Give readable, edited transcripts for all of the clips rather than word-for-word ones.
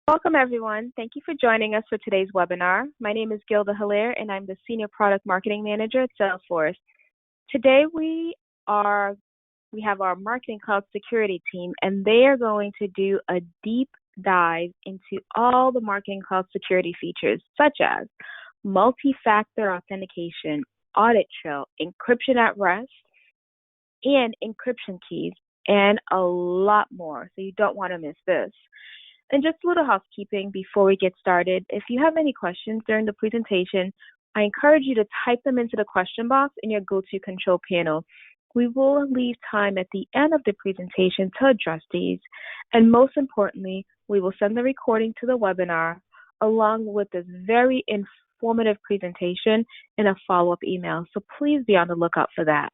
Welcome, everyone. Thank you for joining us for today's webinar. My name is Gilda Hilaire, and I'm the Senior Product Marketing Manager at Salesforce. Today, we have our Marketing Cloud Security team, and they are going to do a deep dive into all the Marketing Cloud Security features, such as Multifactor Authentication, Audit Trail, encryption at rest, and encryption keys, and a lot more. So you don't want to miss this. And just a little housekeeping before we get started. If you have any questions during the presentation, I encourage you to type them into the question box in your GoToControl panel. We will leave time at the end of the presentation to address these. And most importantly, we will send the recording to the webinar along with this very informative presentation in a follow-up email. So please be on the lookout for that.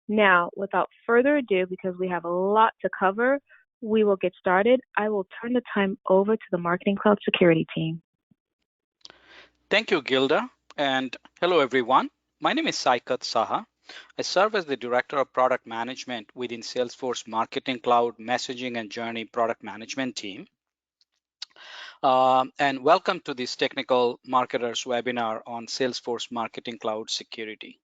Now, without further ado, because we have a lot to cover, we will get started. I will turn the time over to the Marketing Cloud Security team. Thank you, Gilda, and hello, everyone. My name is Saikat Saha. I serve as the Director of Product Management within Salesforce Marketing Cloud Messaging and Journey Product Management team. And welcome to this Technical Marketers webinar on Salesforce Marketing Cloud Security.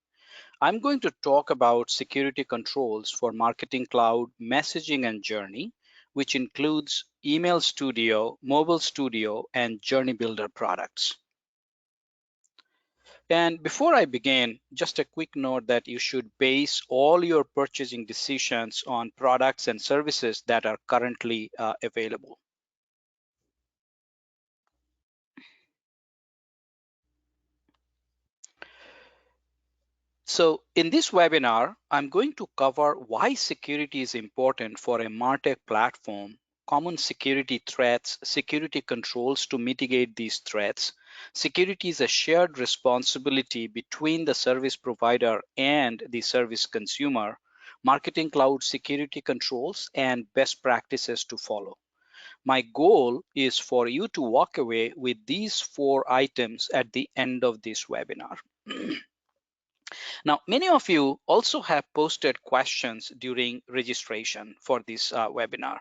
I'm going to talk about security controls for Marketing Cloud Messaging and Journey, which includes Email Studio, Mobile Studio, and Journey Builder products. And before I begin, just a quick note that you should base all your purchasing decisions on products and services that are currently available. So in this webinar, I'm going to cover why security is important for a MarTech platform, common security threats, security controls to mitigate these threats. Security is a shared responsibility between the service provider and the service consumer, Marketing Cloud security controls, and best practices to follow. My goal is for you to walk away with these 4 items at the end of this webinar. Now, many of you also have posted questions during registration for this webinar,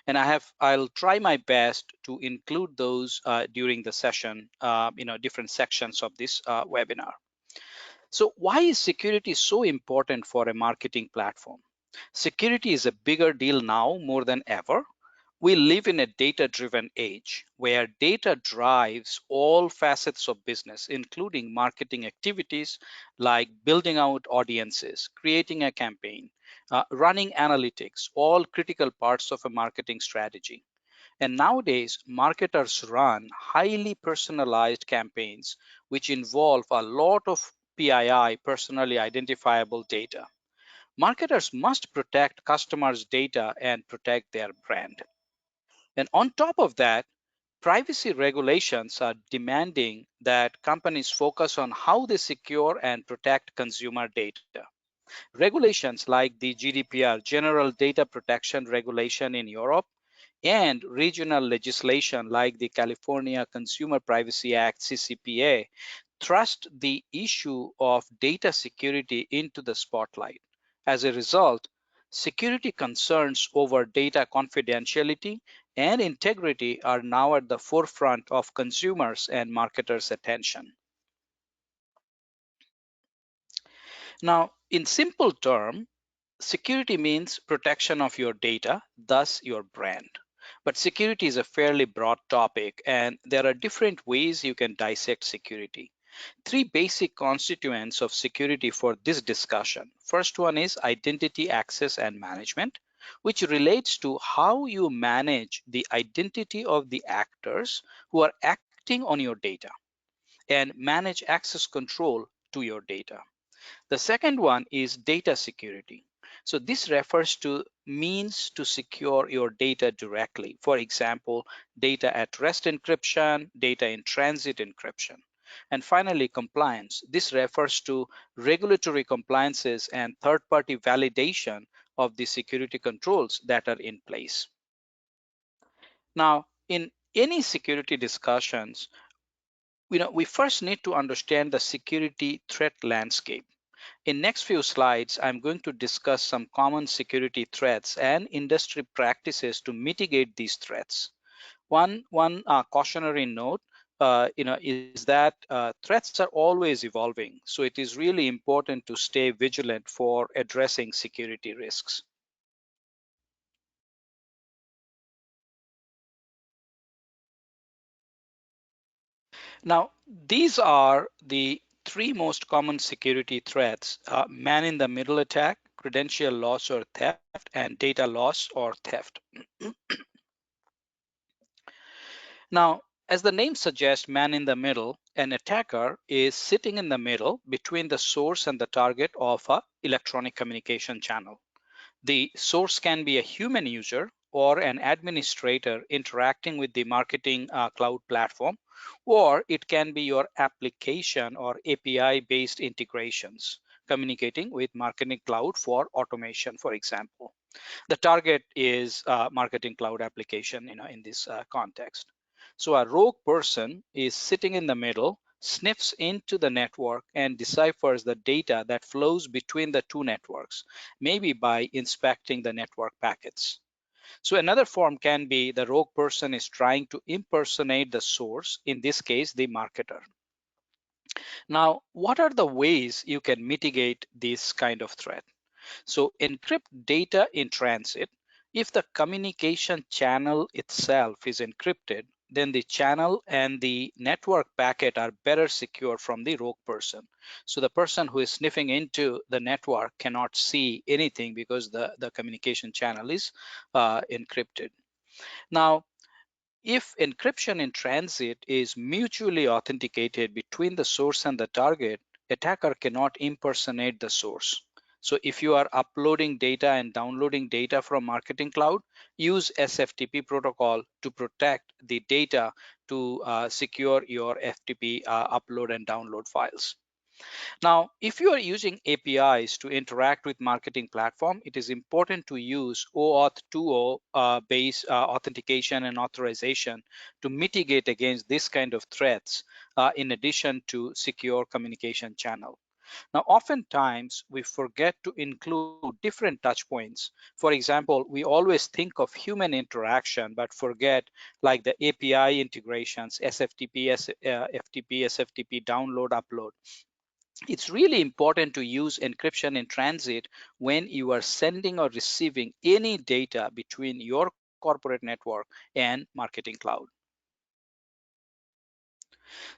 and I'll try my best to include those during the session, different sections of this webinar. So why is security so important for a marketing platform? Security is a bigger deal now more than ever. We live in a data-driven age where data drives all facets of business, including marketing activities like building out audiences, creating a campaign, running analytics, all critical parts of a marketing strategy. And nowadays, marketers run highly personalized campaigns, which involve a lot of PII, personally identifiable data. Marketers must protect customers' data and protect their brand. And on top of that, privacy regulations are demanding that companies focus on how they secure and protect consumer data. Regulations like the GDPR, General Data Protection Regulation in Europe, and regional legislation like the California Consumer Privacy Act, CCPA, thrust the issue of data security into the spotlight. As a result, security concerns over data confidentiality and integrity are now at the forefront of consumers' and marketers' attention. Now, in simple terms, security means protection of your data, thus your brand. But security is a fairly broad topic, and there are different ways you can dissect security. 3 basic constituents of security for this discussion. First one is identity access and management, which relates to how you manage the identity of the actors who are acting on your data and manage access control to your data. The second one is data security. So this refers to means to secure your data directly. For example, data at rest encryption, data in transit encryption. And finally, compliance. This refers to regulatory compliances and third-party validation of the security controls that are in place. Now, in any security discussions, we first need to understand the security threat landscape. In next few slides, I'm going to discuss some common security threats and industry practices to mitigate these threats. One cautionary note, is that threats are always evolving. So it is really important to stay vigilant for addressing security risks. Now, these are the three most common security threats: man-in-the-middle attack, credential loss or theft, and data loss or theft. Now, as the name suggests, man in the middle, an attacker is sitting in the middle between the source and the target of a electronic communication channel. The source can be a human user or an administrator interacting with the marketing cloud platform, or it can be your application or API based integrations communicating with marketing cloud for automation, for example. The target is marketing cloud application, in this context. So a rogue person is sitting in the middle, sniffs into the network and deciphers the data that flows between the two networks, maybe by inspecting the network packets. So another form can be the rogue person is trying to impersonate the source, in this case, the marketer. Now, what are the ways you can mitigate this kind of threat? So encrypt data in transit. If the communication channel itself is encrypted, then the channel and the network packet are better secure from the rogue person. So the person who is sniffing into the network cannot see anything because the communication channel is encrypted. Now, if encryption in transit is mutually authenticated between the source and the target, attacker cannot impersonate the source. So if you are uploading data and downloading data from Marketing Cloud, use SFTP protocol to protect the data to secure your FTP upload and download files. Now, if you are using APIs to interact with marketing platform, it is important to use OAuth 2.0 based authentication and authorization to mitigate against this kind of threats, in addition to secure communication channel. Now, oftentimes we forget to include different touch points. For example, we always think of human interaction, but forget like the API integrations, SFTP, FTP, SFTP, download, upload. It's really important to use encryption in transit when you are sending or receiving any data between your corporate network and Marketing Cloud.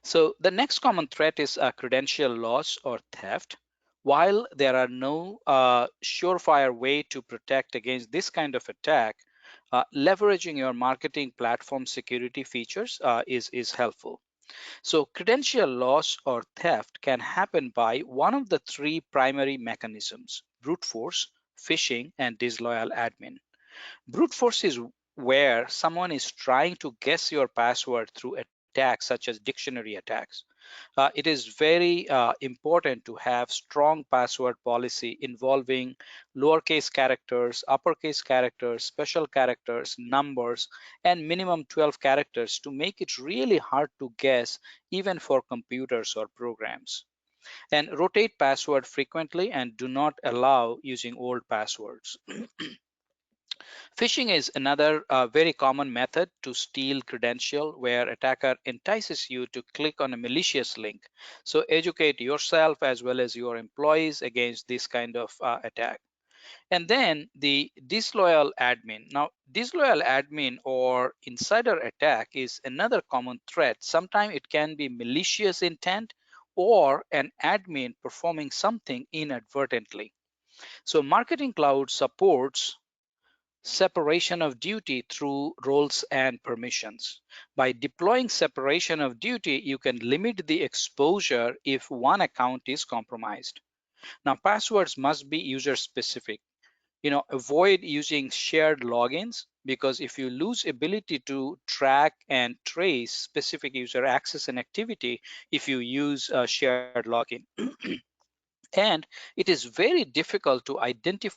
So the next common threat is credential loss or theft. While there are no surefire way to protect against this kind of attack, leveraging your marketing platform security features is helpful. So credential loss or theft can happen by one of the three primary mechanisms: brute force, phishing, and disloyal admin. Brute force is where someone is trying to guess your password through attacks such as dictionary attacks. It is very important to have strong password policy involving lowercase characters, uppercase characters, special characters, numbers, and minimum 12 characters to make it really hard to guess even for computers or programs. And rotate password frequently and do not allow using old passwords. Phishing is another very common method to steal credential where attacker entices you to click on a malicious link. So educate yourself as well as your employees against this kind of attack. And then the disloyal admin. Now, disloyal admin or insider attack is another common threat. Sometimes it can be malicious intent or an admin performing something inadvertently. So Marketing Cloud supports separation of duty through roles and permissions. By deploying separation of duty, you can limit the exposure if one account is compromised. Now, passwords must be user specific. Avoid using shared logins, because if you lose ability to track and trace specific user access and activity if you use a shared login. And it is very difficult to identify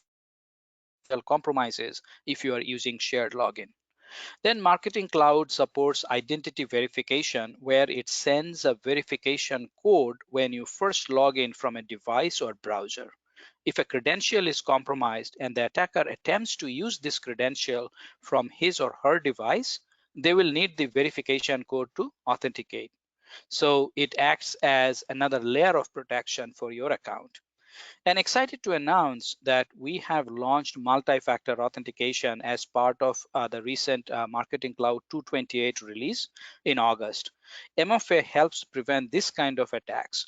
potential compromises if you are using shared login. Then Marketing Cloud supports identity verification, where it sends a verification code when you first log in from a device or browser. If a credential is compromised and the attacker attempts to use this credential from his or her device, they will need the verification code to authenticate. So it acts as another layer of protection for your account. And excited to announce that we have launched multi-factor authentication as part of the recent Marketing Cloud 228 release in August. MFA helps prevent this kind of attacks.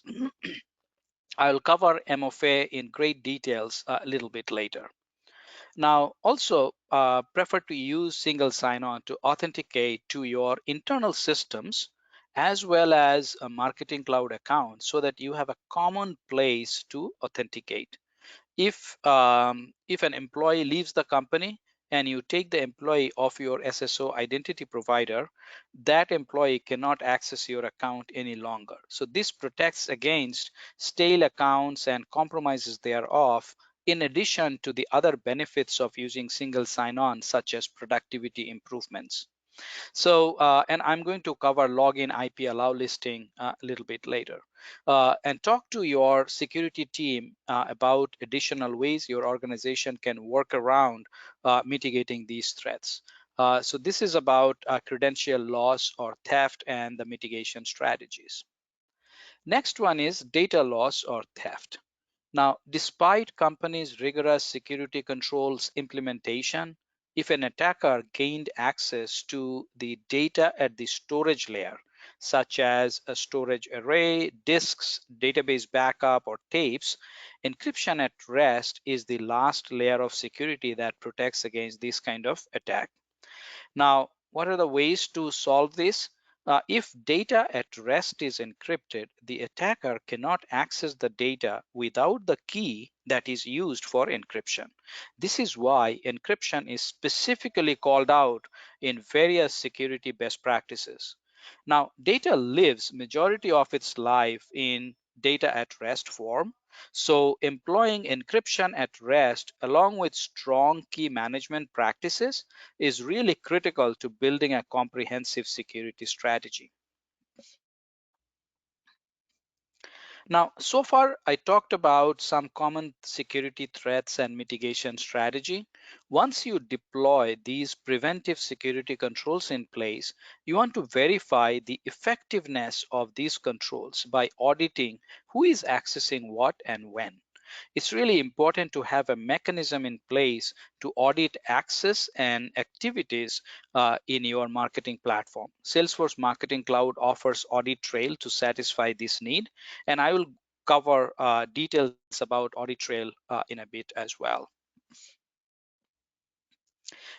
I'll cover MFA in great details a little bit later. Now, also prefer to use single sign-on to authenticate to your internal systems as well as a Marketing Cloud account so that you have a common place to authenticate. If an employee leaves the company and you take the employee off your SSO identity provider, that employee cannot access your account any longer. So this protects against stale accounts and compromises thereof, in addition to the other benefits of using single sign-on, such as productivity improvements. So, and I'm going to cover login IP allow listing a little bit later. And talk to your security team about additional ways your organization can work around mitigating these threats. So this is about credential loss or theft and the mitigation strategies. Next one is data loss or theft. Now, despite companies' rigorous security controls implementation, if an attacker gained access to the data at the storage layer, such as a storage array, disks, database backup, or tapes, encryption at rest is the last layer of security that protects against this kind of attack. Now, what are the ways to solve this? If data at rest is encrypted, the attacker cannot access the data without the key that is used for encryption. This is why encryption is specifically called out in various security best practices. Now, data lives majority of its life in data at rest form. So employing encryption at rest along with strong key management practices is really critical to building a comprehensive security strategy. Now, so far I talked about some common security threats and mitigation strategy. Once you deploy these preventive security controls in place, you want to verify the effectiveness of these controls by auditing who is accessing what and when. It's really important to have a mechanism in place to audit access and activities in your marketing platform. Salesforce Marketing Cloud offers Audit Trail to satisfy this need, and I will cover details about Audit Trail in a bit as well.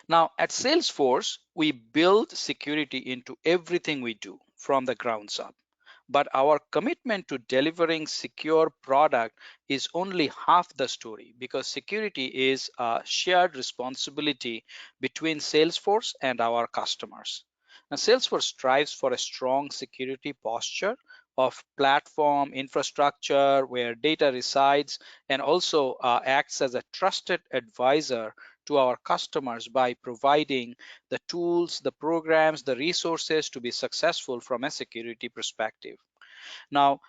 Now, at Salesforce, we build security into everything we do from the ground up. But our commitment to delivering secure product is only half the story, because security is a shared responsibility between Salesforce and our customers. Now, Salesforce strives for a strong security posture of platform infrastructure where data resides, and also acts as a trusted advisor to our customers by providing the tools, the programs, the resources to be successful from a security perspective. Now,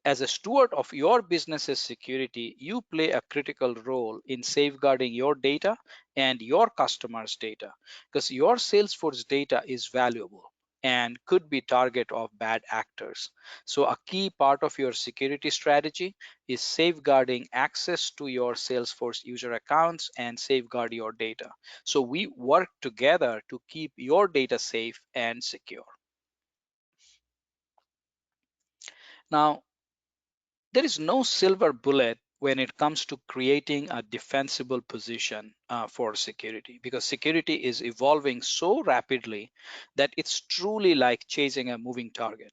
as a steward of your business's security, you play a critical role in safeguarding your data and your customers' data, because your Salesforce data is valuable and could be target of bad actors. So a key part of your security strategy is safeguarding access to your Salesforce user accounts and safeguard your data. So we work together to keep your data safe and secure. Now, there is no silver bullet when it comes to creating a defensible position for security, because security is evolving so rapidly that it's truly like chasing a moving target.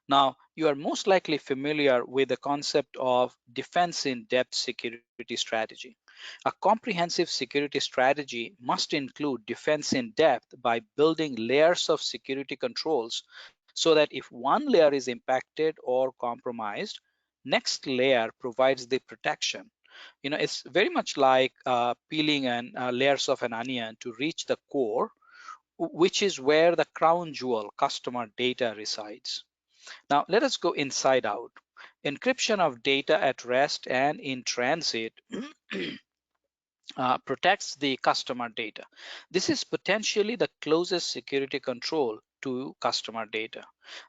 Now, you are most likely familiar with the concept of defense in depth security strategy. A comprehensive security strategy must include defense in depth by building layers of security controls so that if one layer is impacted or compromised, next layer provides the protection. It's very much like peeling layers of an onion to reach the core, which is where the crown jewel customer data resides. Now, let us go inside out. Encryption of data at rest and in transit protects the customer data. This is potentially the closest security control to customer data.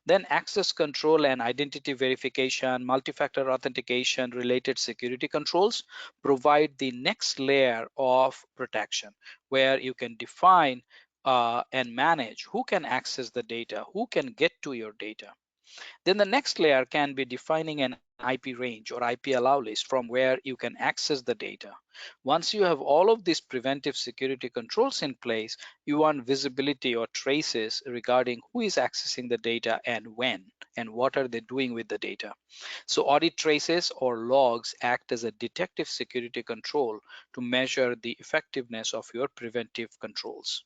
Then access control and identity verification, multi-factor authentication related security controls provide the next layer of protection where you can define and manage who can access the data, who can get to your data. Then the next layer can be defining an IP range or IP allow list from where you can access the data. Once you have all of these preventive security controls in place, you want visibility or traces regarding who is accessing the data and when, and what are they doing with the data. So audit traces or logs act as a detective security control to measure the effectiveness of your preventive controls.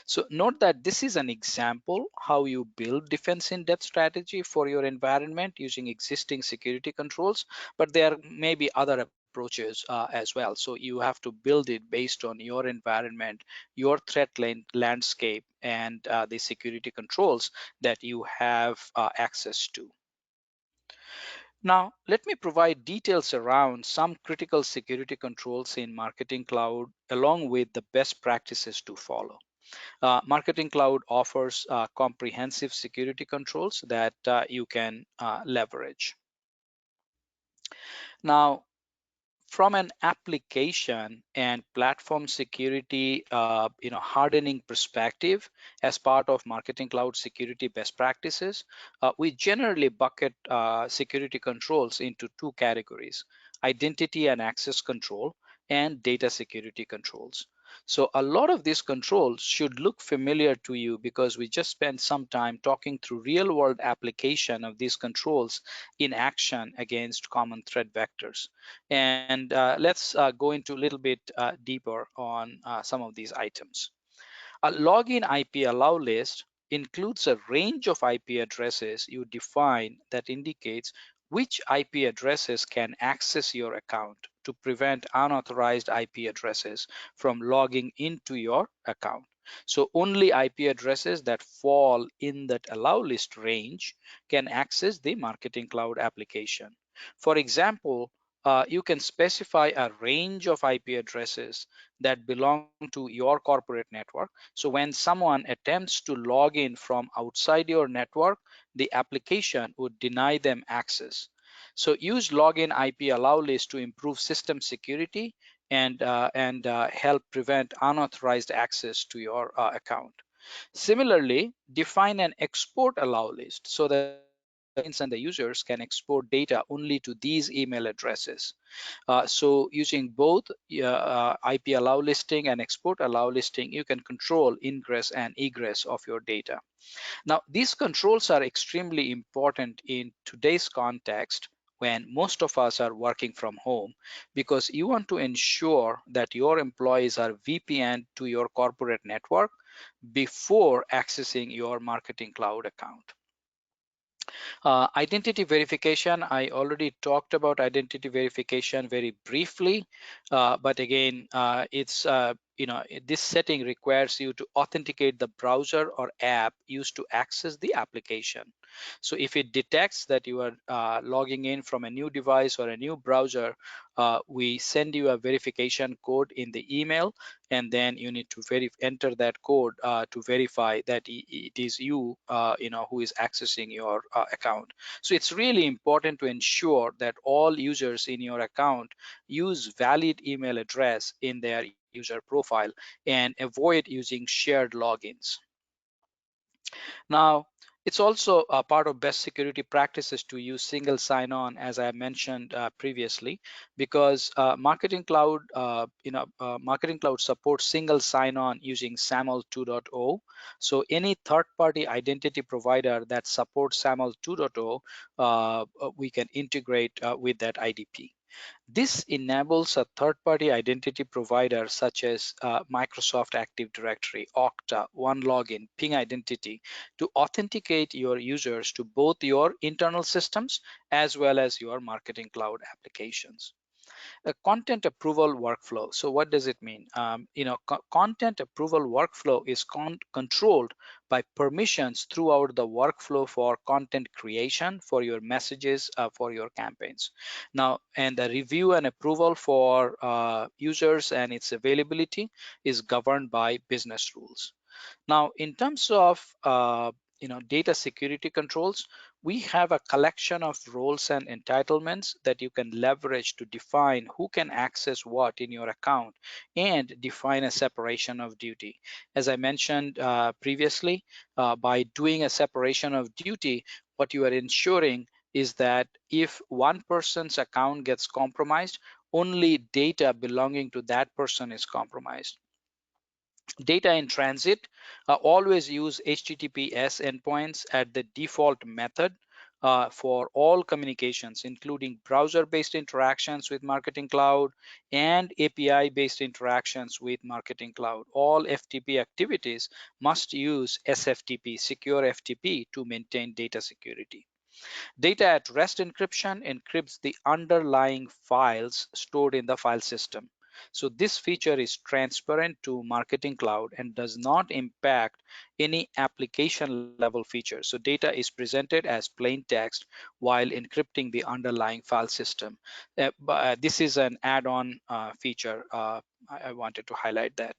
So note that this is an example how you build defense in depth strategy for your environment using existing security controls, but there may be other approaches as well. So you have to build it based on your environment, your threat landscape, and the security controls that you have access to. Now, let me provide details around some critical security controls in Marketing Cloud along with the best practices to follow. Marketing Cloud offers comprehensive security controls that you can leverage. Now, from an application and platform security hardening perspective, as part of Marketing Cloud security best practices, we generally bucket security controls into two categories: identity and access control and data security controls. So a lot of these controls should look familiar to you because we just spent some time talking through real world application of these controls in action against common threat vectors. And let's go into a little bit deeper on some of these items. A login IP allow list includes a range of IP addresses you define that indicates which IP addresses can access your account to prevent unauthorized IP addresses from logging into your account. So only IP addresses that fall in that allow list range can access the Marketing Cloud application. For example, you can specify a range of IP addresses that belong to your corporate network. So when someone attempts to log in from outside your network, the application would deny them access. So use login IP allow list to improve system security and help prevent unauthorized access to your account. Similarly, define an export allow list so that the clients and the users can export data only to these email addresses. So using both IP allow listing and export allow listing, you can control ingress and egress of your data. Now, these controls are extremely important in today's context when most of us are working from home, because you want to ensure that your employees are VPN to your corporate network before accessing your Marketing Cloud account. Identity verification, I already talked about identity verification very briefly, but again, this setting requires you to authenticate the browser or app used to access the application. So if it detects that you are logging in from a new device or a new browser, we send you a verification code in the email, and then you need to enter that code to verify that it is you, who is accessing your account. So it's really important to ensure that all users in your account use valid email address in their user profile and avoid using shared logins. Now, it's also a part of best security practices to use single sign-on, as I mentioned previously, because Marketing Cloud supports single sign-on using SAML 2.0. So any third-party identity provider that supports SAML 2.0, we can integrate with that IDP. This enables a third-party identity provider such as Microsoft Active Directory, Okta, OneLogin, Ping Identity to authenticate your users to both your internal systems as well as your Marketing Cloud applications. A content approval workflow. So what does it mean? Content approval workflow is controlled by permissions throughout the workflow for content creation, for your messages, for your campaigns. Now, and the review and approval for users and its availability is governed by business rules. Now, in terms of data security controls, we have a collection of roles and entitlements that you can leverage to define who can access what in your account and define a separation of duty. As I mentioned previously, by doing a separation of duty, what you are ensuring is that if one person's account gets compromised, only data belonging to that person is compromised. Data in transit, always use HTTPS endpoints at the default method for all communications, including browser-based interactions with Marketing Cloud and API-based interactions with Marketing Cloud. All FTP activities must use SFTP, secure FTP, to maintain data security. Data at rest encryption encrypts the underlying files stored in the file system. So this feature is transparent to Marketing Cloud and does not impact any application level features. So data is presented as plain text while encrypting the underlying file system. This is an add-on feature. I wanted to highlight that.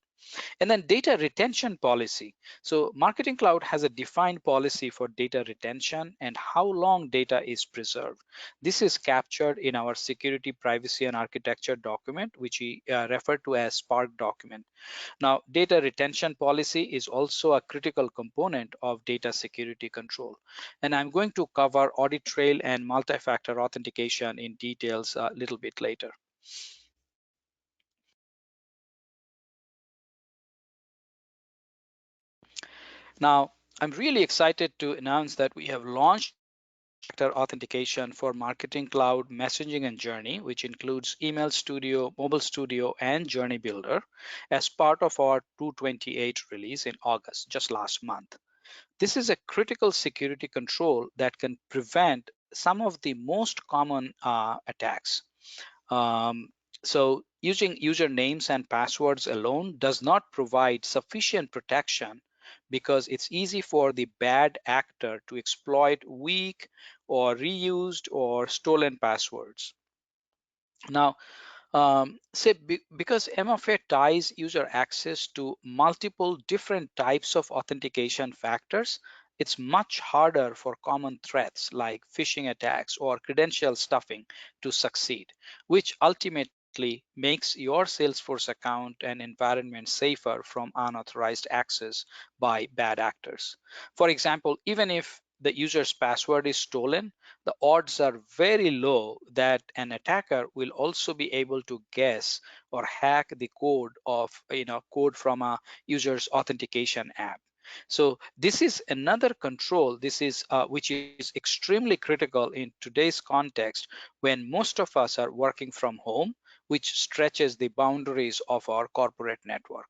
And then data retention policy. So Marketing Cloud has a defined policy for data retention and how long data is preserved. This is captured in our security, privacy, and architecture document, which we refer to as Spark document. Now, data retention policy is also a critical component of data security control. And I'm going to cover Audit Trail and multi-factor authentication in details a little bit later. Now, I'm really excited to announce that we have launched multi-factor authentication for Marketing Cloud, Messaging, and Journey, which includes Email Studio, Mobile Studio, and Journey Builder as part of our 2.28 release in August, just last month. This is a critical security control that can prevent some of the most common attacks. Um, so using usernames and passwords alone does not provide sufficient protection because it's easy for the bad actor to exploit weak or reused or stolen passwords. Now, because MFA ties user access to multiple different types of authentication factors, it's much harder for common threats like phishing attacks or credential stuffing to succeed, which ultimately makes your Salesforce account and environment safer from unauthorized access by bad actors. For example, even if the user's password is stolen, the odds are very low that an attacker will also be able to guess or hack the code from a user's authentication app. So this is another control, this is which is extremely critical in today's context when most of us are working from home, which stretches the boundaries of our corporate network.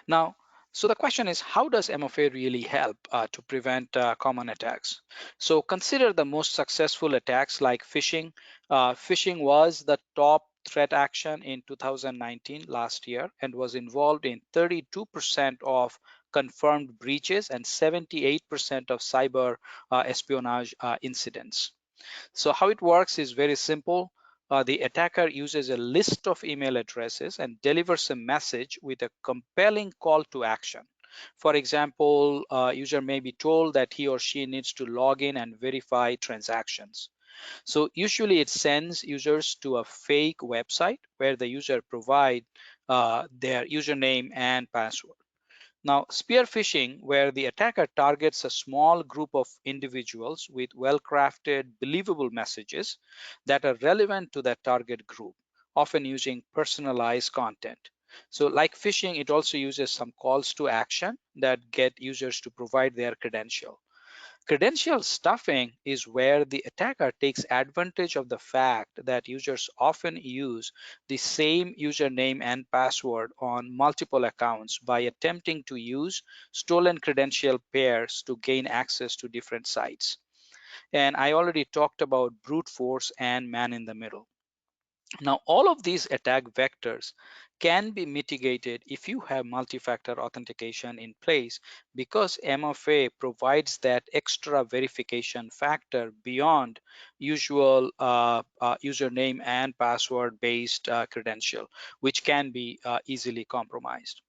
Now, so the question is, how does MFA really help to prevent common attacks? So consider the most successful attacks like phishing. Phishing was the top threat action in 2019 last year and was involved in 32% of confirmed breaches and 78% of cyber espionage incidents. So how it works is very simple. The attacker uses a list of email addresses and delivers a message with a compelling call to action. For example, user may be told that he or she needs to log in and verify transactions. So usually it sends users to a fake website where the user provide their username and password. Now, spear phishing, where the attacker targets a small group of individuals with well-crafted, believable messages that are relevant to that target group, often using personalized content. So like phishing, it also uses some calls to action that get users to provide their credential. Credential stuffing is where the attacker takes advantage of the fact that users often use the same username and password on multiple accounts by attempting to use stolen credential pairs to gain access to different sites. And I already talked about brute force and man in the middle. Now, all of these attack vectors can be mitigated if you have multi-factor authentication in place, because MFA provides that extra verification factor beyond usual username and password based credential, which can be easily compromised.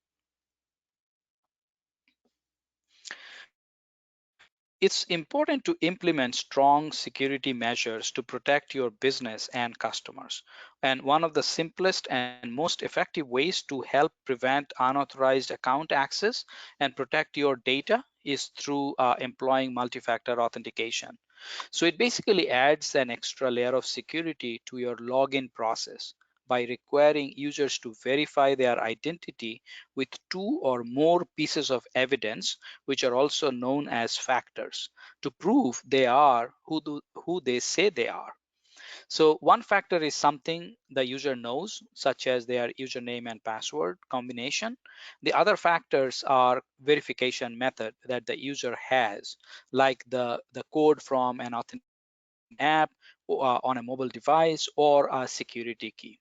It's important to implement strong security measures to protect your business and customers. And one of the simplest and most effective ways to help prevent unauthorized account access and protect your data is through employing multi-factor authentication. So it basically adds an extra layer of security to your login process by requiring users to verify their identity with two or more pieces of evidence, which are also known as factors, to prove they are who they say they are. So one factor is something the user knows, such as their username and password combination. The other factors are verification method that the user has, like the code from an authentication app on a mobile device or a security key.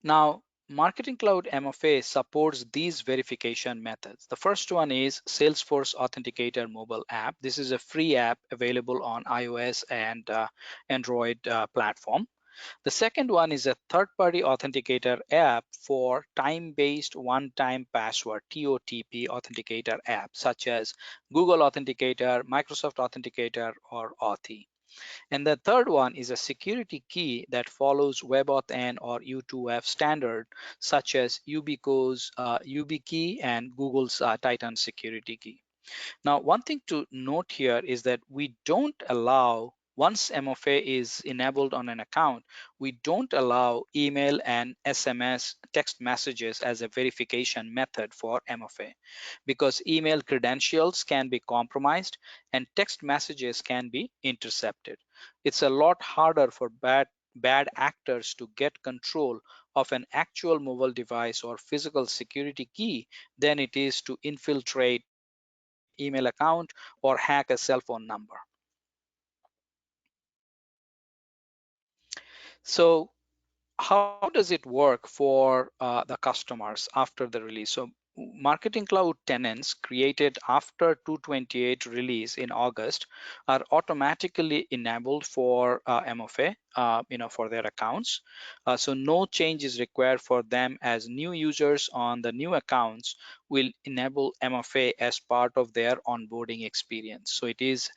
Now, Marketing Cloud MFA supports these verification methods. The first one is Salesforce Authenticator mobile app. This is a free app available on iOS and Android platform. The second one is a third-party authenticator app for time-based one-time password (TOTP) authenticator app, such as Google Authenticator, Microsoft Authenticator, or Authy. And the third one is a security key that follows WebAuthn or U2F standard, such as Ubiquo's YubiKey and Google's Titan security key. Now, one thing to note here is that we don't allow, once MFA is enabled on an account, we don't allow email and SMS text messages as a verification method for MFA, because email credentials can be compromised and text messages can be intercepted. It's a lot harder for bad actors to get control of an actual mobile device or physical security key than it is to infiltrate an email account or hack a cell phone number. So how does it work for the customers after the release? So Marketing Cloud tenants created after 228 release in August are automatically enabled for MFA, for their accounts. So no change is required for them, as new users on the new accounts will enable MFA as part of their onboarding experience. So it is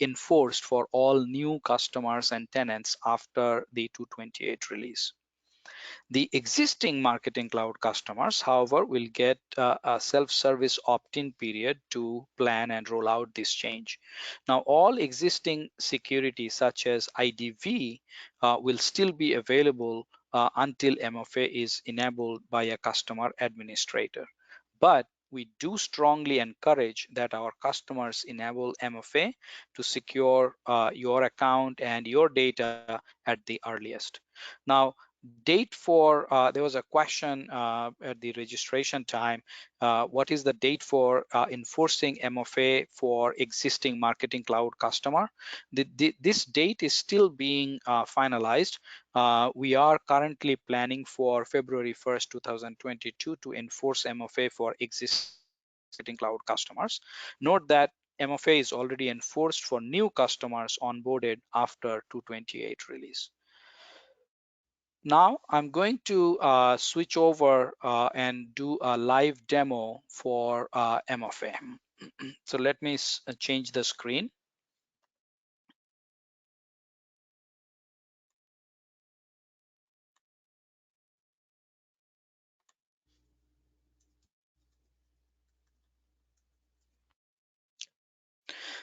enforced for all new customers and tenants after the 228 release. The existing Marketing Cloud customers, however, will get a self-service opt-in period to plan and roll out this change. Now, all existing security such as IDV will still be available until MFA is enabled by a customer administrator. But we do strongly encourage that our customers enable MFA to secure your account and your data at the earliest. Now, date for there was a question at the registration time, what is the date for enforcing MFA for existing Marketing Cloud customer? This date is still being finalized. We are currently planning for February 1st 2022 to enforce MFA for existing Marketing Cloud customers. Note that MFA is already enforced for new customers onboarded after 228 release. Now I'm going to switch over and do a live demo for MFA. So let me change the screen.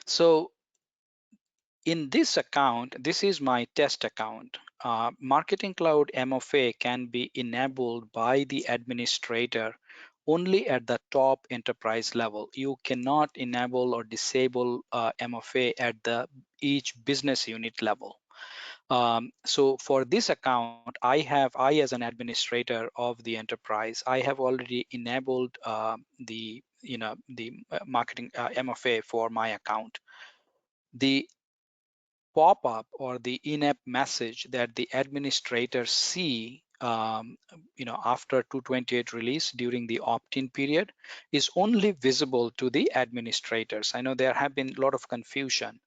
So in this account, this is my test account. Marketing Cloud MFA can be enabled by the administrator only at the top enterprise level. You cannot enable or disable MFA at the each business unit level. So for this account, I as an administrator of the enterprise, I have already enabled the marketing MFA for my account. The pop-up or the in-app message that the administrators see after 228 release during the opt-in period is only visible to the administrators. I know there have been a lot of confusion.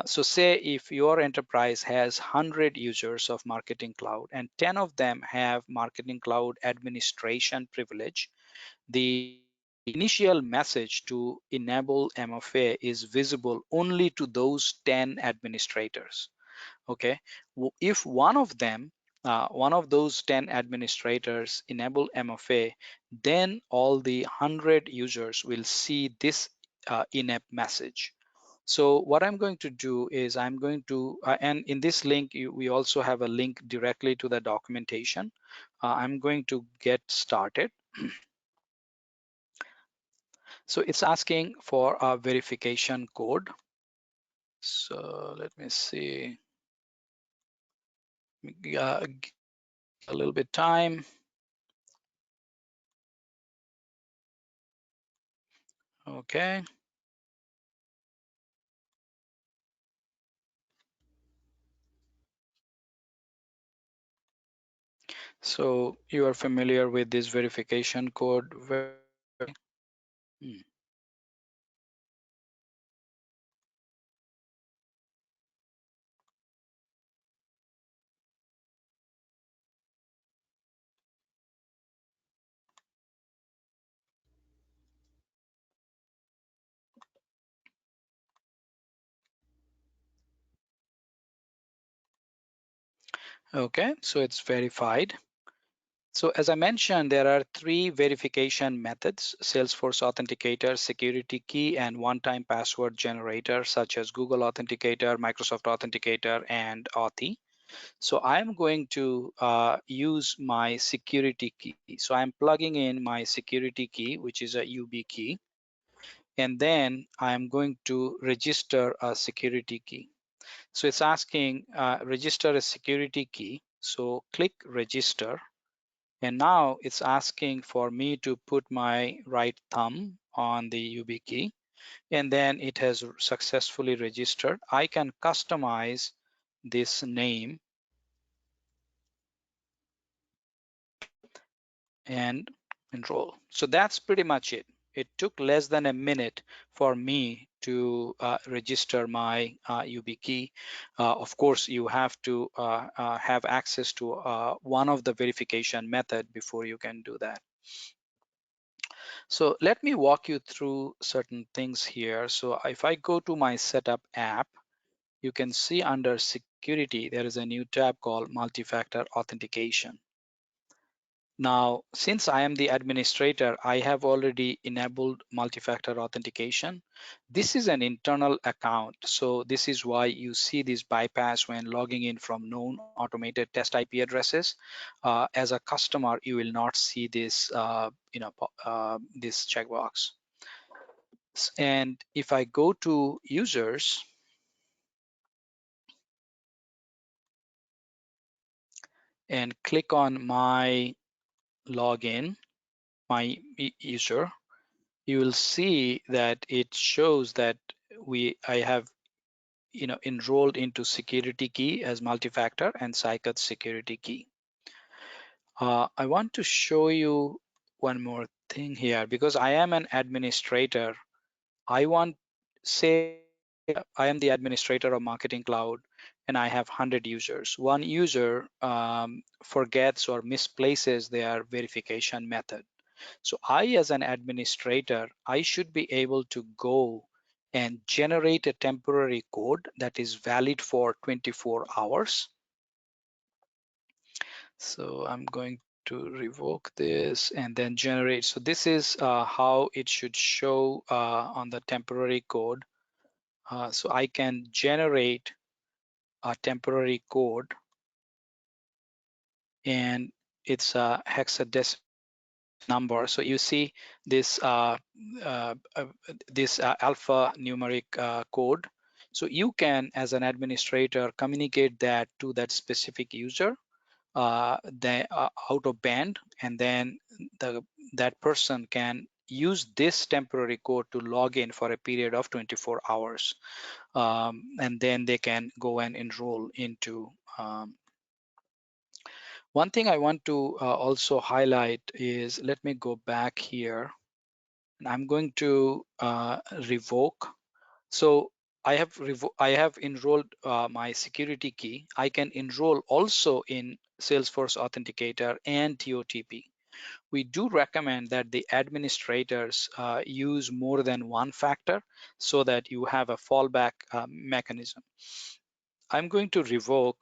So say if your enterprise has 100 users of Marketing Cloud and 10 of them have Marketing Cloud administration privilege, the initial message to enable MFA is visible only to those 10 administrators. Okay, if one of them, one of those 10 administrators enable MFA, then all the 100 users will see this in-app message. So what I'm going to do is I'm going to, and in this link, we also have a link directly to the documentation. I'm going to get started. So it's asking for a verification code. So let me see, a little bit time. Okay. So you are familiar with this verification code. Hmm. Okay, so it's verified. So as I mentioned, there are three verification methods: Salesforce Authenticator, Security Key, and one-time password generator, such as Google Authenticator, Microsoft Authenticator, and Authy. So I'm going to use my security key. So I'm plugging in my security key, which is a UB key, and then I'm going to register a security key. So it's asking register a security key. So click register. And now it's asking for me to put my right thumb on the UB key. And then it has successfully registered. I can customize this name and enroll. So that's pretty much it. It took less than a minute for me to register my UB key. Of course, you have to have access to one of the verification method before you can do that. So let me walk you through certain things here. So if I go to my setup app, you can see under security, there is a new tab called Multifactor Authentication. Now, since I am the administrator, I have already enabled multi-factor authentication. This is an internal account, so this is why you see this bypass when logging in from known automated test IP addresses. As a customer, you will not see this, this checkbox. And if I go to users and click on my login, my user, you will see that it shows that I have enrolled into security key as multi-factor and Cycat security key. I want to show you one more thing here because I am an administrator. I want, say I am the administrator of Marketing Cloud and I have 100 users. One user forgets or misplaces their verification method. So I, as an administrator, I should be able to go and generate a temporary code that is valid for 24 hours. So I'm going to revoke this and then generate. So this is how it should show on the temporary code. So I can generate a temporary code, and it's a hexadecimal number. So you see this uh, uh, alphanumeric code. So you can, as an administrator, communicate that to that specific user out of band, and then that person can use this temporary code to log in for a period of 24 hours. And then they can go and enroll into. One thing I want to also highlight is, let me go back here. And I'm going to revoke. So I have enrolled my security key. I can enroll also in Salesforce Authenticator and TOTP. We do recommend that the administrators use more than one factor so that you have a fallback mechanism. I'm going to revoke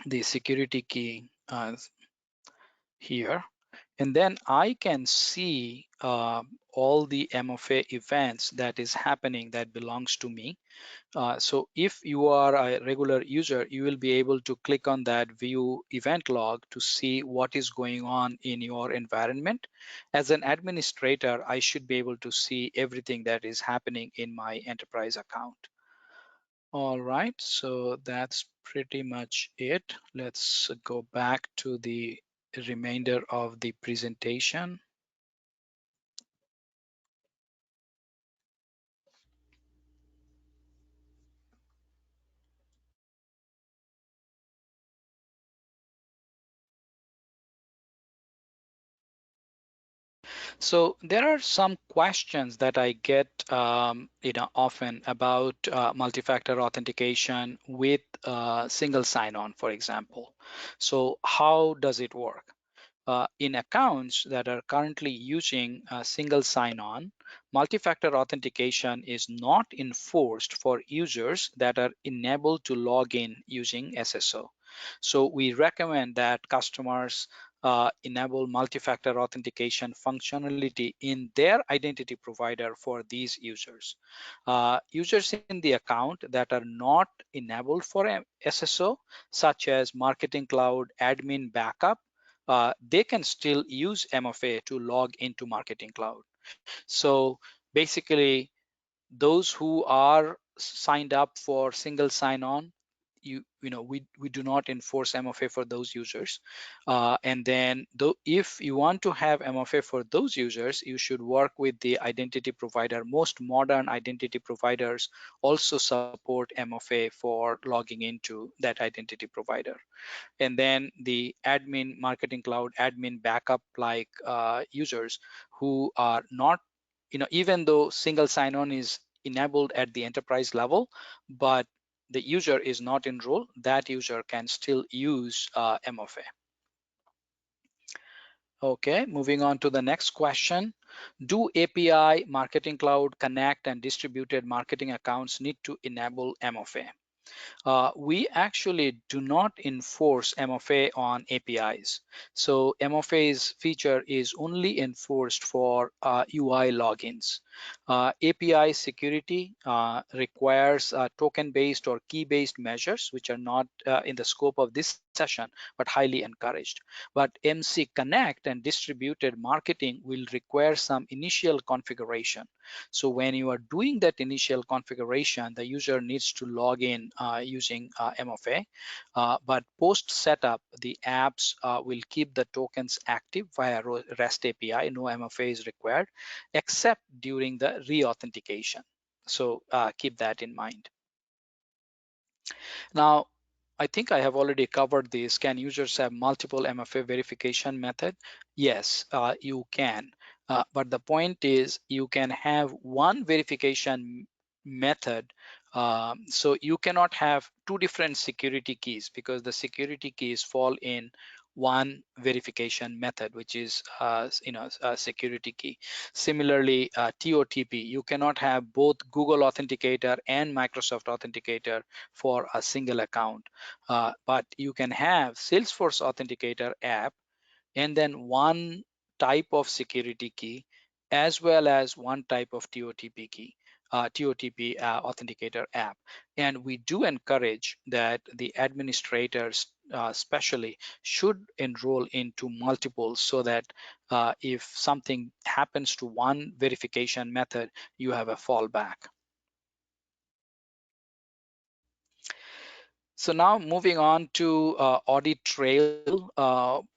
the security key here, and then I can see all the MFA events that is happening that belongs to me. So if you are a regular user, you will be able to click on that view event log to see what is going on in your environment. As an administrator, I should be able to see everything that is happening in my enterprise account. All right, so that's pretty much it. Let's go back to the remainder of the presentation. So there are some questions that I get, often about multi-factor authentication with single sign-on, for example. So how does it work? In accounts that are currently using single sign-on, multi-factor authentication is not enforced for users that are enabled to log in using SSO. So we recommend that customers enable multi-factor authentication functionality in their identity provider for these users. Users in the account that are not enabled for SSO, such as Marketing Cloud Admin Backup, they can still use MFA to log into Marketing Cloud. So basically, those who are signed up for single sign-on, we do not enforce MFA for those users. And then if you want to have MFA for those users, you should work with the identity provider. Most modern identity providers also support MFA for logging into that identity provider. And then the admin Marketing Cloud admin backup like users who are not, even though single sign-on is enabled at the enterprise level, but the user is not enrolled, that user can still use MFA. Okay, moving on to the next question. Do API, Marketing Cloud, Connect, and distributed marketing accounts need to enable MFA? We actually do not enforce MFA on APIs. So MFA's feature is only enforced for UI logins. API security requires token-based or key-based measures, which are not in the scope of this session, but highly encouraged. But MC Connect and distributed marketing will require some initial configuration. So when you are doing that initial configuration, the user needs to log in using MFA. But post setup, the apps will keep the tokens active via REST API. No MFA is required, except during the re-authentication. So keep that in mind. Now, I think I have already covered this. Can users have multiple MFA verification method? Yes, you can. But the point is you can have one verification method. So you cannot have two different security keys because the security keys fall in one verification method, which is a security key. Similarly, TOTP, you cannot have both Google Authenticator and Microsoft Authenticator for a single account. But you can have Salesforce Authenticator app and then one type of security key as well as one type of TOTP key, TOTP Authenticator app. And we do encourage that the administrators especially should enroll into multiple so that if something happens to one verification method, you have a fallback. So now moving on to Audit Trail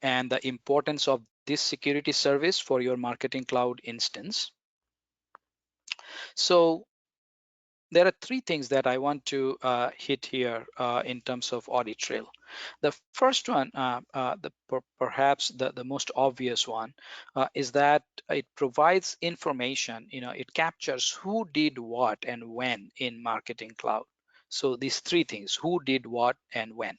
and the importance of this security service for your Marketing Cloud instance. So there are three things that I want to hit here in terms of Audit Trail. The first one, perhaps the most obvious one, is that it provides information. It captures who did what and when in Marketing Cloud. So these three things: who did what and when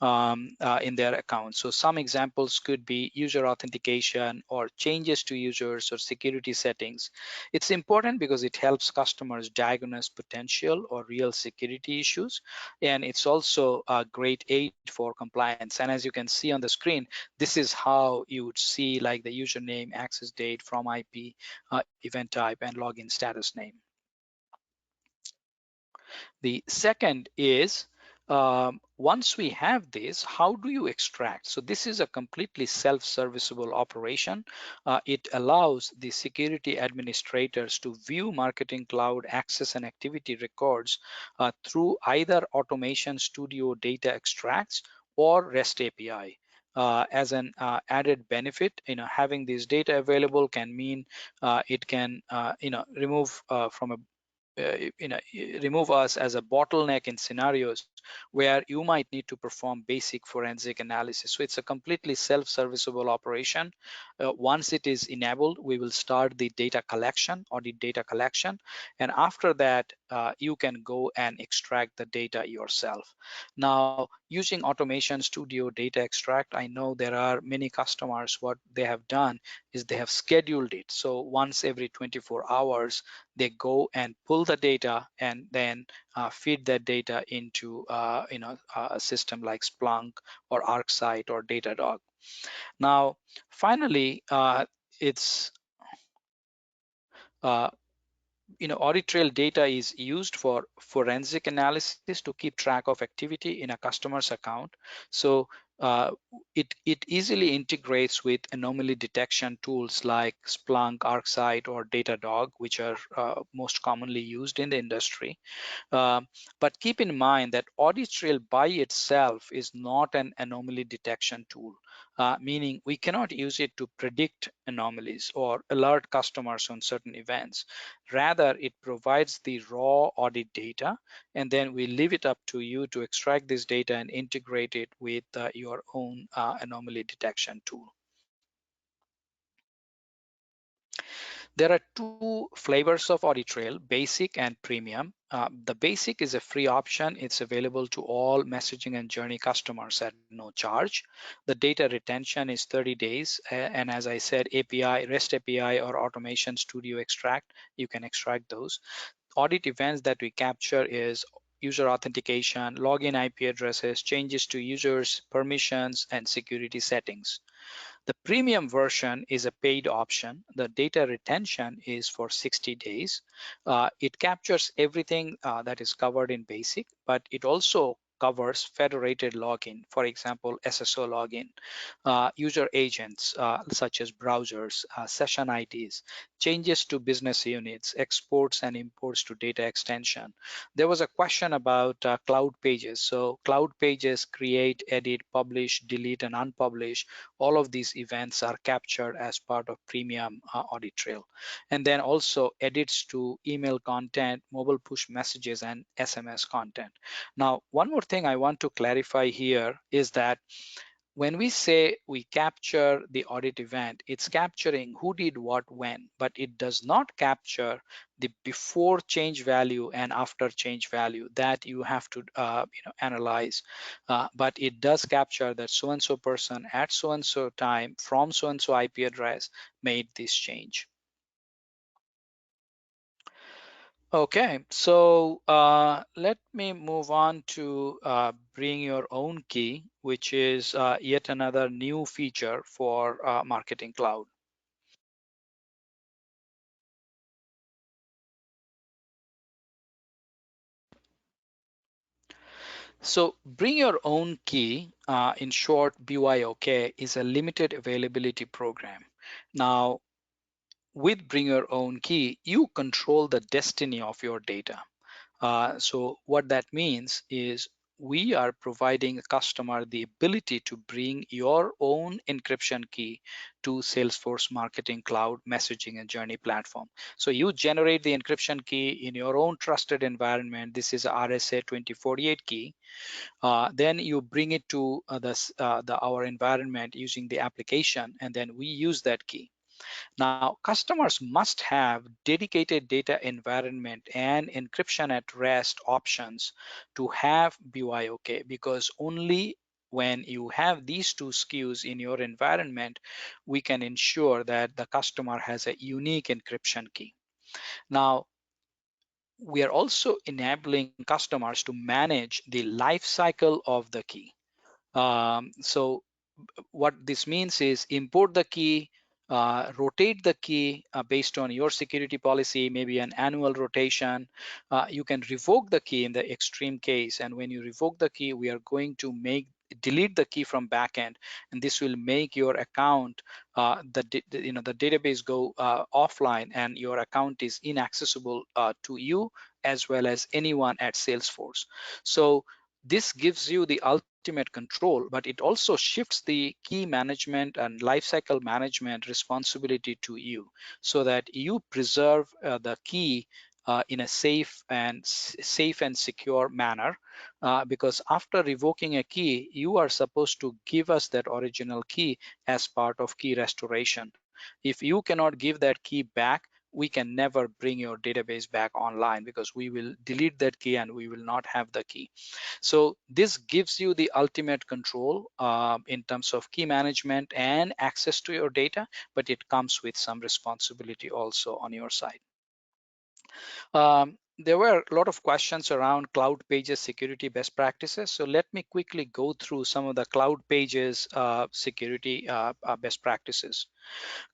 in their account. So some examples could be user authentication or changes to users or security settings. It's important because it helps customers diagnose potential or real security issues, and it's also a great aid for compliance. And as you can see on the screen, this is how you would see like the username, access date, from IP, event type, and login status name. The second is once we have this, how do you extract? So this is a completely self-serviceable operation. It allows the security administrators to view Marketing Cloud access and activity records through either Automation Studio data extracts or REST API. As an added benefit, having this data available can mean it can, remove from a remove us as a bottleneck in scenarios where you might need to perform basic forensic analysis. So it's a completely self-serviceable operation. Once it is enabled, we will start the data collection, audit data collection, and after that, you can go and extract the data yourself. Now, using Automation Studio data extract, I know there are many customers, what they have done is they have scheduled it. So once every 24 hours, they go and pull the data and then feed that data into a system like Splunk or ArcSight or Datadog. Now, finally, it's uh, Audit Trail data is used for forensic analysis to keep track of activity in a customer's account. So it easily integrates with anomaly detection tools like Splunk, ArcSight, or Datadog, which are most commonly used in the industry. But keep in mind that Audit Trail by itself is not an anomaly detection tool, meaning we cannot use it to predict anomalies or alert customers on certain events. Rather, it provides the raw audit data, and then we leave it up to you to extract this data and integrate it with your own anomaly detection tool. There are two flavors of Audit Trail, Basic and Premium. The Basic is a free option. It's available to all messaging and journey customers at no charge. The data retention is 30 days. And as I said, API, REST API or Automation Studio extract, you can extract those. Audit events that we capture is user authentication, login IP addresses, changes to users, permissions, and security settings. The premium version is a paid option. The data retention is for 60 days. It captures everything that is covered in basic, but it also covers federated login, for example, SSO login, user agents such as browsers, session IDs, changes to business units, exports and imports to data extension. There was a question about cloud pages. So cloud pages create, edit, publish, delete, and unpublish. All of these events are captured as part of premium Audit Trail. And then also edits to email content, mobile push messages, and SMS content. Now, one more thing I want to clarify here is that when we say we capture the audit event, it's capturing who did what when, but it does not capture the before change value and after change value that you have to analyze. But it does capture that so-and-so person at so-and-so time from so-and-so IP address made this change. Okay, so let me move on to bring your own key, which is yet another new feature for Marketing Cloud. So bring your own key, in short, BYOK, is a limited availability program. Now, with bring your own key, you control the destiny of your data. So what that means is we are providing the customer the ability to bring your own encryption key to Salesforce Marketing Cloud messaging and journey platform. So you generate the encryption key in your own trusted environment. This is a RSA 2048 key. Then you bring it to our environment using the application, and then we use that key. Now, customers must have dedicated data environment and encryption at rest options to have BYOK, because only when you have these two SKUs in your environment, we can ensure that the customer has a unique encryption key. Now, we are also enabling customers to manage the life cycle of the key. So what this means is import the key, rotate the key based on your security policy, maybe an annual rotation. You can revoke the key in the extreme case, and when you revoke the key, we are going to delete the key from backend, and this will make your account the database go offline, and your account is inaccessible to you as well as anyone at Salesforce. So this gives you the ultimate control, but it also shifts the key management and lifecycle management responsibility to you, so that you preserve the key in a safe and secure manner. Because after revoking a key, you are supposed to give us that original key as part of key restoration. If you cannot give that key back, we can never bring your database back online, because we will delete that key and we will not have the key. So this gives you the ultimate control in terms of key management and access to your data, but it comes with some responsibility also on your side. There were a lot of questions around Cloud Pages security best practices. So let me quickly go through some of the Cloud Pages security best practices.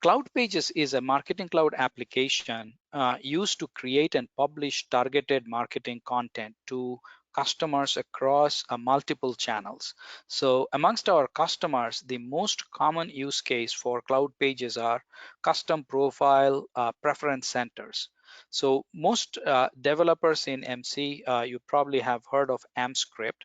Cloud Pages is a marketing cloud application used to create and publish targeted marketing content to customers across multiple channels. So amongst our customers, the most common use case for Cloud Pages are custom profile preference centers. So most developers in MC, you probably have heard of AMScript.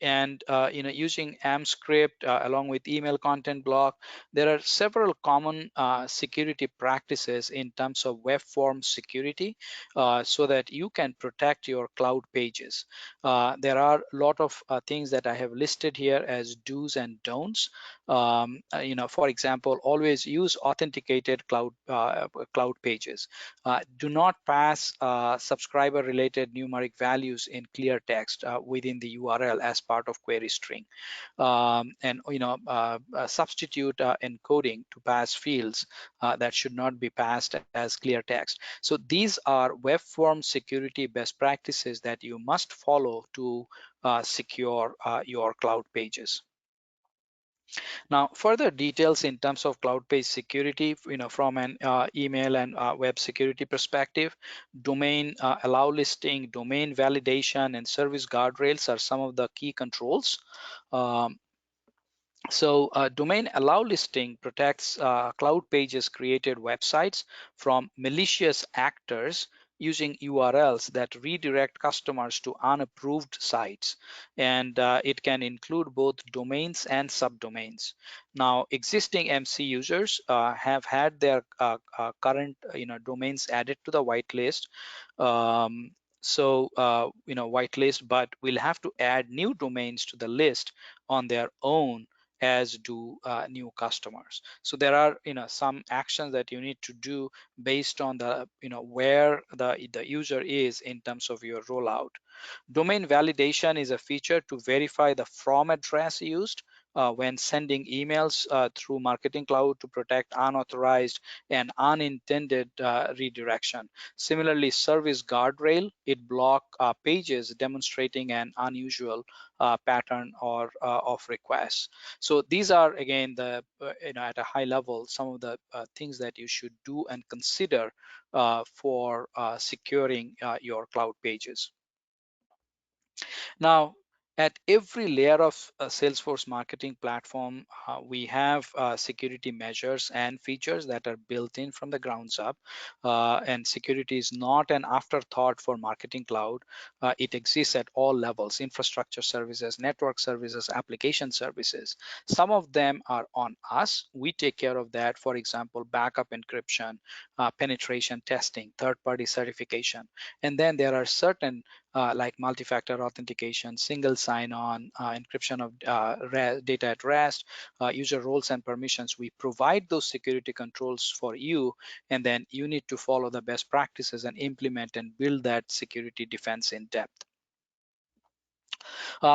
And using AMScript along with email content block, there are several common security practices in terms of web form security, so that you can protect your cloud pages. There are a lot of things that I have listed here as do's and don'ts. For example, always use authenticated cloud pages. Do not pass subscriber related numeric values in clear text within the URL as part of query string. And substitute encoding to pass fields that should not be passed as clear text. So these are web form security best practices that you must follow to secure your cloud pages. Now, further details in terms of cloud page security, from an email and web security perspective, domain allow listing, domain validation, and service guardrails are some of the key controls. So domain allow listing protects cloud pages created websites from malicious actors using URLs that redirect customers to unapproved sites. And it can include both domains and subdomains. Now, existing MC users have had their current domains added to the whitelist. Whitelist, but we'll have to add new domains to the list on their own, as do new customers. So there are some actions that you need to do based on the where the user is in terms of your rollout. Domain validation is a feature to verify the from address used when sending emails through Marketing Cloud to protect unauthorized and unintended redirection. Similarly, service guardrail, it block pages demonstrating an unusual pattern or of requests. So these are, again, at a high level, some of the things that you should do and consider for securing your cloud pages. Now, At every layer of Salesforce marketing platform, we have security measures and features that are built in from the grounds up. And security is not an afterthought for Marketing Cloud. It exists at all levels: infrastructure services, network services, application services. Some of them are on us. We take care of that. For example, backup encryption, penetration testing, third-party certification. And then there are certain like multi-factor authentication, single sign-on, encryption of data at rest, user roles and permissions. We provide those security controls for you, and then you need to follow the best practices and implement and build that security defense in depth.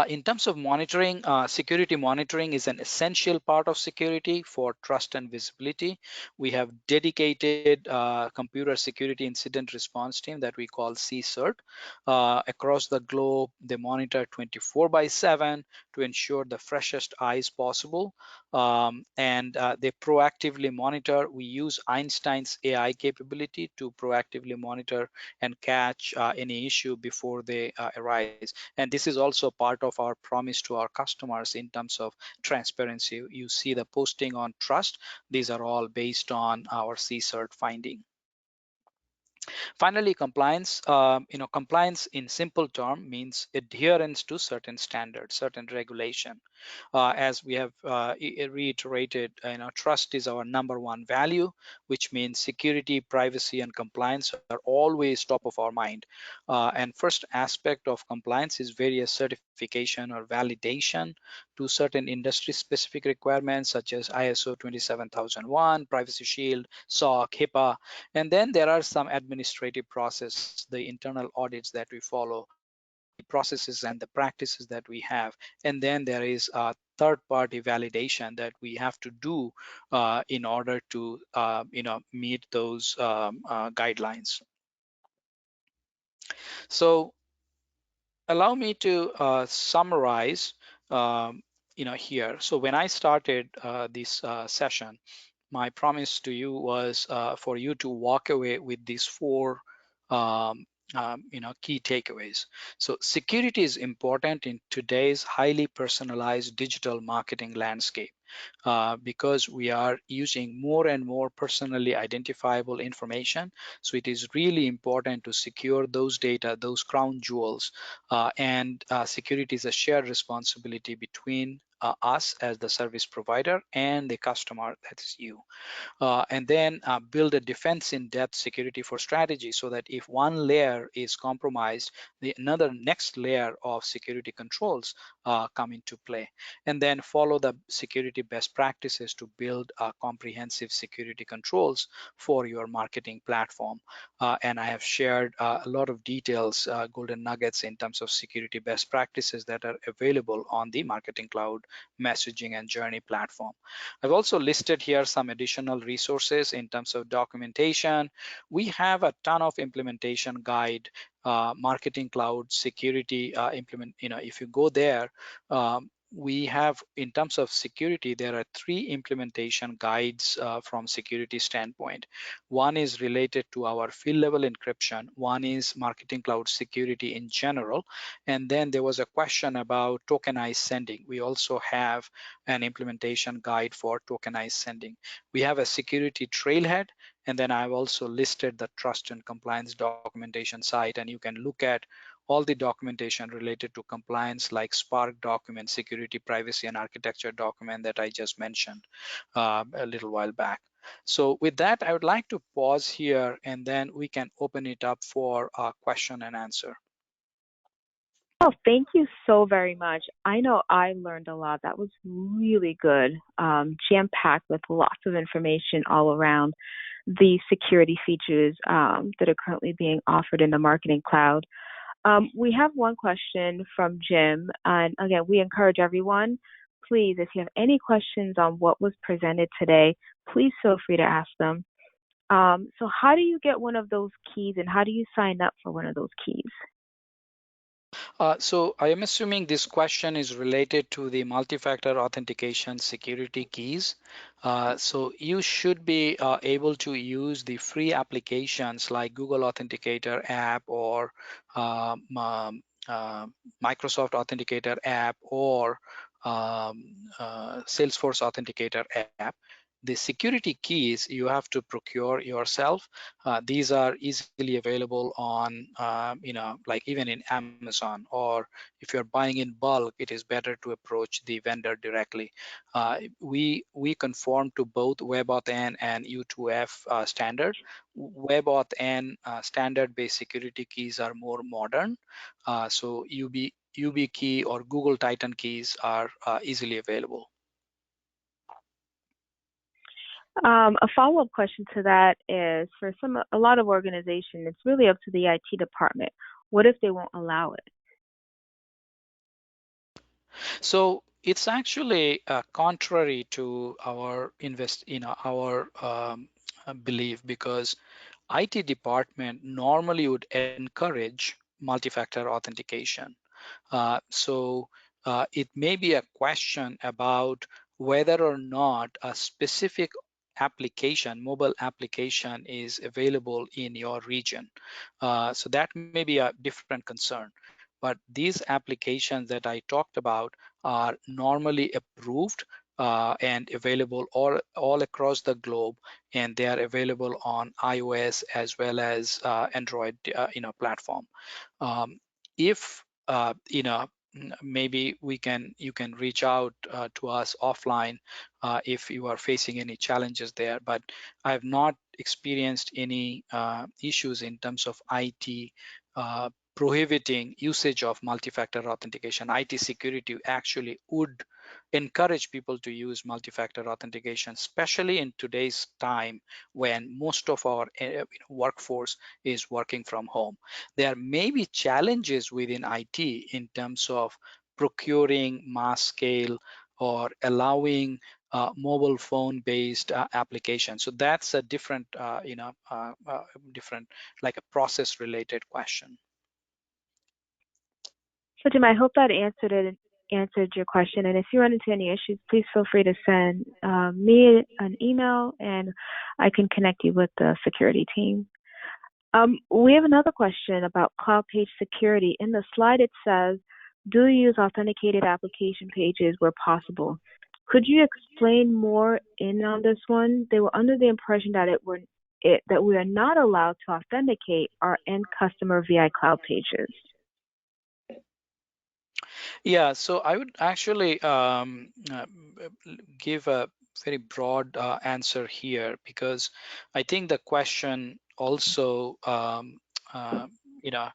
In terms of monitoring, security monitoring is an essential part of security for trust and visibility. We have dedicated computer security incident response team that we call CSIRT. Across the globe, they monitor 24/7 to ensure the freshest eyes possible. And they proactively monitor. We use Einstein's AI capability to proactively monitor and catch any issue before they arise. And this is also part of our promise to our customers in terms of transparency. You see the posting on trust. These are all based on our CSIRT finding. Finally, compliance. Compliance in simple term means adherence to certain standards, certain regulation. As we have reiterated, trust is our number one value, which means security, privacy, and compliance are always top of our mind. And first aspect of compliance is various certification or validation to certain industry-specific requirements such as ISO 27001, Privacy Shield, SOC, HIPAA. And then there are some administrative process, the internal audits that we follow, the processes and the practices that we have. And then there is a third-party validation that we have to do in order to meet those guidelines. So allow me to summarize here. So when I started this session, my promise to you was for you to walk away with these four key takeaways. So security is important in today's highly personalized digital marketing landscape because we are using more and more personally identifiable information. So it is really important to secure those data, those crown jewels, and security is a shared responsibility between us as the service provider and the customer, that is you. And then build a defense in depth security for strategy so that if one layer is compromised, the another next layer of security controls come into play. And then follow the security best practices to build comprehensive security controls for your marketing platform. And I have shared a lot of details, golden nuggets in terms of security best practices that are available on the Marketing Cloud messaging and journey platform. I've also listed here some additional resources in terms of documentation. We have a ton of implementation guide, Marketing Cloud security if you go there, we have, in terms of security, there are 3 implementation guides from security standpoint. One is related to our field level encryption. One is Marketing Cloud security in general. And then there was a question about tokenized sending. We also have an implementation guide for tokenized sending. We have a security trailhead, and then I've also listed the trust and compliance documentation site, and you can look at all the documentation related to compliance like Spark document, security, privacy, and architecture document that I just mentioned a little while back. So with that, I would like to pause here and then we can open it up for question and answer. Oh, thank you so very much. I know I learned a lot. That was really good, jam-packed with lots of information all around the security features that are currently being offered in the Marketing Cloud. We have one question from Jim, and again, we encourage everyone, please, if you have any questions on what was presented today, please feel free to ask them. So how do you get one of those keys, and how do you sign up for one of those keys? So I am assuming this question is related to the multi-factor authentication security keys. So you should be able to use the free applications like Google Authenticator app or Microsoft Authenticator app or Salesforce Authenticator app, the security keys you have to procure yourself. These are easily available on, like even in Amazon, or if you're buying in bulk, it is better to approach the vendor directly. We conform to both WebAuthn and U2F standard. WebAuthn standard-based security keys are more modern, so YubiKey or Google Titan keys are easily available. A follow-up question to that is, for a lot of organizations, it's really up to the IT department. What if they won't allow it? So it's actually contrary to our belief, because IT department normally would encourage multi-factor authentication. So it may be a question about whether or not a specific application, mobile application, is available in your region. So that may be a different concern. But these applications that I talked about are normally approved and available all across the globe, and they are available on iOS as well as Android platform. If maybe you can reach out to us offline if you are facing any challenges there, but I have not experienced any issues in terms of IT prohibiting usage of multi-factor authentication. IT security actually would encourage people to use multi-factor authentication, especially in today's time when most of our workforce is working from home. There may be challenges within IT in terms of procuring mass scale or allowing mobile phone based applications. So that's a different, different, like a process related question. So, Jim, I hope that answered your question. And if you run into any issues, please feel free to send me an email, and I can connect you with the security team. We have another question about cloud page security. In the slide, it says, "Do you use authenticated application pages where possible?" Could you explain more on this one? They were under the impression that that we are not allowed to authenticate our end customer via cloud pages. Yeah, so I would actually give a very broad answer here, because I think the question also, uh, you know,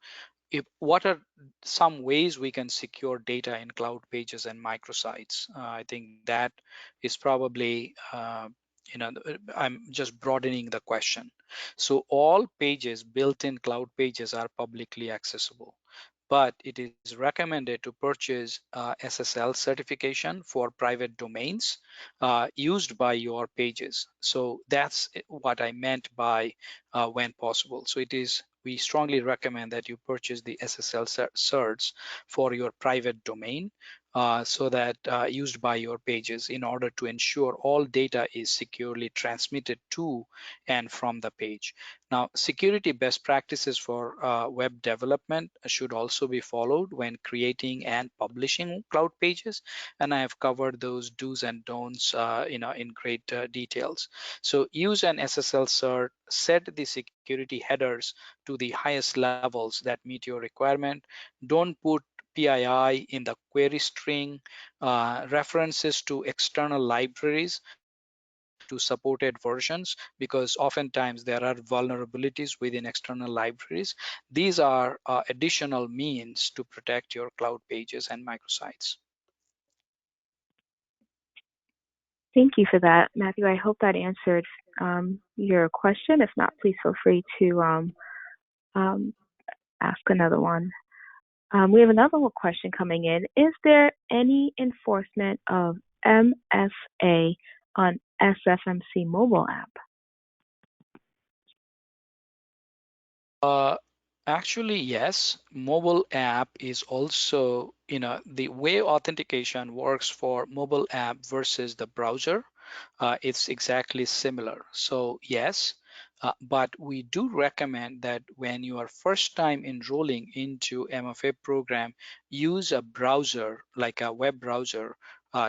what are some ways we can secure data in cloud pages and microsites? I think that is probably, I'm just broadening the question. So all pages built in cloud pages are publicly accessible, but it is recommended to purchase SSL certification for private domains used by your pages. So that's what I meant by when possible. So we strongly recommend that you purchase the SSL certs for your private domain, so that used by your pages, in order to ensure all data is securely transmitted to and from the page. Now, security best practices for web development should also be followed when creating and publishing cloud pages, and I have covered those do's and don'ts in great details. So use an SSL cert, set the security headers to the highest levels that meet your requirement. Don't put PII in the query string. References to external libraries to supported versions, because oftentimes there are vulnerabilities within external libraries. These are additional means to protect your cloud pages and microsites. Thank you for that, Matthew. I hope that answered your question. If not, please feel free to ask another one. We have another question coming in. Is there any enforcement of MFA on SFMC mobile app? Actually, yes. Mobile app is also, the way authentication works for mobile app versus the browser, it's exactly similar. So yes, But we do recommend that when you are first time enrolling into MFA program, use a browser like a web browser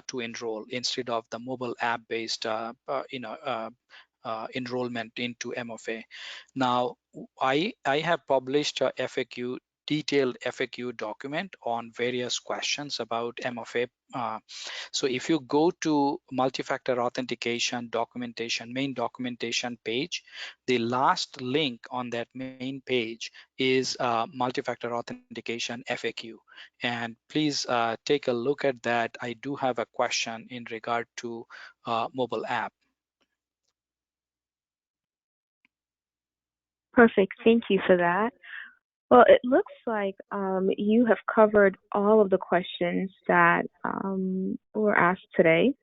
to enroll instead of the mobile app based enrollment into MFA. Now, I have published a FAQ, detailed FAQ document on various questions about MFA. So if you go to multi-factor authentication documentation, main documentation page, the last link on that main page is multi-factor authentication FAQ. And please take a look at that. I do have a question in regard to mobile app. Perfect. Thank you for that. Well, it looks like you have covered all of the questions that were asked today.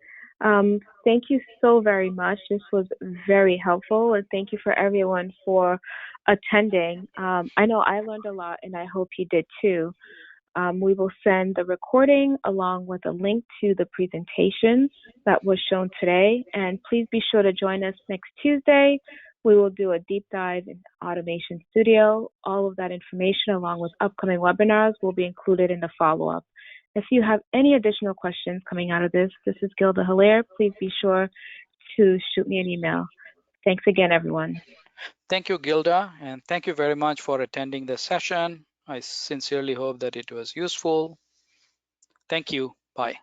Thank you so very much. This was very helpful, and thank you for everyone for attending. I know I learned a lot, and I hope you did too. We will send the recording along with a link to the presentation that was shown today. And please be sure to join us next Tuesday. We will do a deep dive in Automation Studio. All of that information, along with upcoming webinars, will be included in the follow-up. If you have any additional questions coming out of this is Gilda Hilaire. Please be sure to shoot me an email. Thanks again, everyone. Thank you, Gilda, and thank you very much for attending the session. I sincerely hope that it was useful. Thank you. Bye.